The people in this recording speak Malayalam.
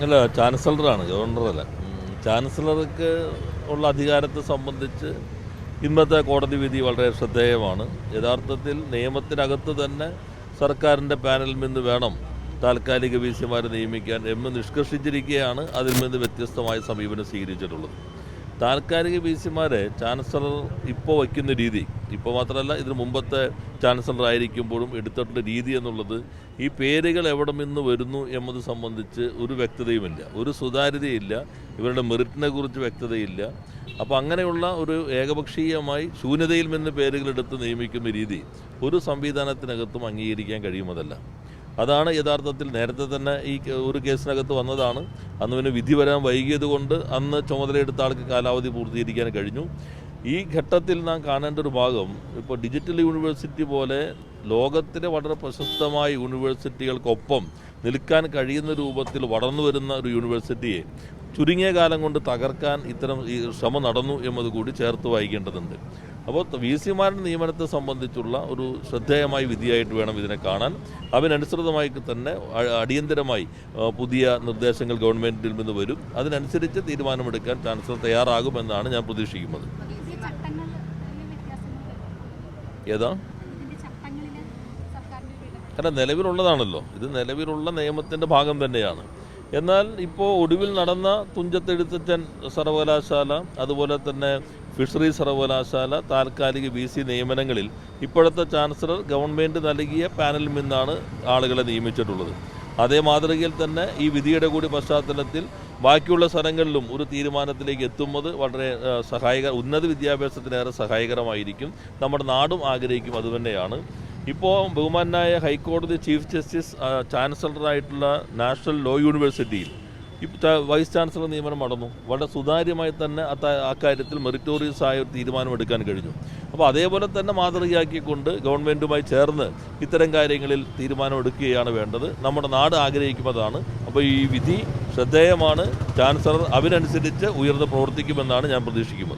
അല്ല, ചാൻസലറാണ്, ഗവർണറല്ല. ചാൻസലർക്ക് ഉള്ള അധികാരത്തെ സംബന്ധിച്ച് ഇന്നത്തെ കോടതി വിധി വളരെ ശ്രദ്ധേയമാണ്. യഥാർത്ഥത്തിൽ നിയമത്തിനകത്ത് തന്നെ സർക്കാരിൻ്റെ പാനലിൽ നിന്ന് വേണം താൽക്കാലിക വി സിമാരെ നിയമിക്കാൻ എന്ന് നിഷ്കർഷിച്ചിരിക്കുകയാണ് അതിൽ നിന്ന് വ്യത്യസ്തമായ സമീപനം സ്വീകരിച്ചിട്ടുള്ളത്. താൽക്കാലിക വി സിമാരെ ചാൻസലർ ഇപ്പോൾ വയ്ക്കുന്ന രീതി, ഇപ്പോൾ മാത്രമല്ല ഇതിന് മുമ്പത്തെ ചാൻസലർ ആയിരിക്കുമ്പോഴും എടുത്തിട്ടുള്ള രീതി എന്നുള്ളത് ഈ പേരുകൾ എവിടെ നിന്ന് വരുന്നു എന്നത് സംബന്ധിച്ച് ഒരു വ്യക്തതയുമില്ല, ഒരു സുതാര്യതയില്ല, ഇവരുടെ മെറിറ്റിനെ കുറിച്ച് വ്യക്തതയില്ല. അപ്പോൾ അങ്ങനെയുള്ള ഒരു ഏകപക്ഷീയമായി ശൂന്യതയിൽ നിന്ന് പേരുകൾ എടുത്ത് നിയമിക്കുന്ന രീതി ഒരു സംവിധാനത്തിനകത്തും അംഗീകരിക്കാൻ കഴിയുന്നതല്ല. അതാണ് യഥാർത്ഥത്തിൽ നേരത്തെ തന്നെ ഈ ഒരു കേസിനകത്ത് വന്നതാണ്. അന്ന് പിന്നെ വിധി വരാൻ വൈകിയത് കൊണ്ട് അന്ന് ചുമതലയെടുത്ത ആൾക്ക് കാലാവധി പൂർത്തീകരിക്കാൻ കഴിഞ്ഞു. ഈ ഘട്ടത്തിൽ നാം കാണേണ്ട ഒരു ഭാഗം, ഇപ്പോൾ ഡിജിറ്റൽ യൂണിവേഴ്സിറ്റി പോലെ ലോകത്തിലെ വളരെ പ്രശസ്തമായ യൂണിവേഴ്സിറ്റികൾക്കൊപ്പം നിൽക്കാൻ കഴിയുന്ന രൂപത്തിൽ വളർന്നു വരുന്ന ഒരു യൂണിവേഴ്സിറ്റിയെ ചുരുങ്ങിയ കാലം കൊണ്ട് തകർക്കാൻ ഇത്തരം ഈ ശ്രമം നടന്നു എന്നത് കൂടി ചേർത്ത് വായിക്കേണ്ടതുണ്ട്. അപ്പോൾ വി സിമാരുടെ നിയമനത്തെ സംബന്ധിച്ചുള്ള ഒരു ശ്രദ്ധേയമായ വിധിയായിട്ട് വേണം ഇതിനെ കാണാൻ. അതിനനുസൃതമായി തന്നെ അടിയന്തരമായി പുതിയ നിർദ്ദേശങ്ങൾ ഗവൺമെൻറ്റിൽ നിന്ന് വരും. അതിനനുസരിച്ച് തീരുമാനമെടുക്കാൻ ചാൻസലർ തയ്യാറാകുമെന്നാണ് ഞാൻ പ്രതീക്ഷിക്കുന്നത്. ഏതാ? അല്ല, നിലവിലുള്ളതാണല്ലോ, ഇത് നിലവിലുള്ള നിയമത്തിൻ്റെ ഭാഗം തന്നെയാണ്. എന്നാൽ ഇപ്പോൾ ഒടുവിൽ നടന്ന തുഞ്ചത്തെഴുത്തച്ഛൻ സർവകലാശാല, അതുപോലെ തന്നെ ഫിഷറീസ് സർവകലാശാല താൽക്കാലിക വി സി നിയമനങ്ങളിൽ ഇപ്പോഴത്തെ ചാൻസലർ ഗവൺമെൻറ് നൽകിയ പാനലിൽ നിന്നാണ് ആളുകളെ നിയമിച്ചിട്ടുള്ളത്. അതേ മാതൃകയിൽ തന്നെ ഈ വിധിയുടെ കൂടി പശ്ചാത്തലത്തിൽ ബാക്കിയുള്ള സ്ഥലങ്ങളിലും ഒരു തീരുമാനത്തിലേക്ക് എത്തുന്നത് വളരെ ഉന്നത വിദ്യാഭ്യാസത്തിനേറെ സഹായകരമായിരിക്കും. നമ്മുടെ നാടും ആഗ്രഹിക്കും അതുതന്നെയാണ്. ഇപ്പോൾ ബഹുമാനായ ഹൈക്കോടതി ചീഫ് ജസ്റ്റിസ് ചാൻസലറായിട്ടുള്ള നാഷണൽ ലോ യൂണിവേഴ്സിറ്റിയിൽ വൈസ് ചാൻസലർ നിയമനം നടന്നു. വളരെ സുതാര്യമായി തന്നെ അക്കാര്യത്തിൽ മെറിറ്റോറിയസ് ആയ ഒരു തീരുമാനമെടുക്കാൻ കഴിഞ്ഞു. അപ്പോൾ അതേപോലെ തന്നെ മാതൃകയാക്കിക്കൊണ്ട് ഗവൺമെൻറ്റുമായി ചേർന്ന് ഇത്തരം കാര്യങ്ങളിൽ തീരുമാനമെടുക്കുകയാണ് വേണ്ടത്. നമ്മുടെ നാട് ആഗ്രഹിക്കുന്നതാണ്. അപ്പോൾ ഈ വിധി ശ്രദ്ധേയമാണ്. ചാൻസലർ അതിനനുസരിച്ച് ഉയർന്ന് പ്രവർത്തിക്കുമെന്നാണ് ഞാൻ പ്രതീക്ഷിക്കുന്നത്.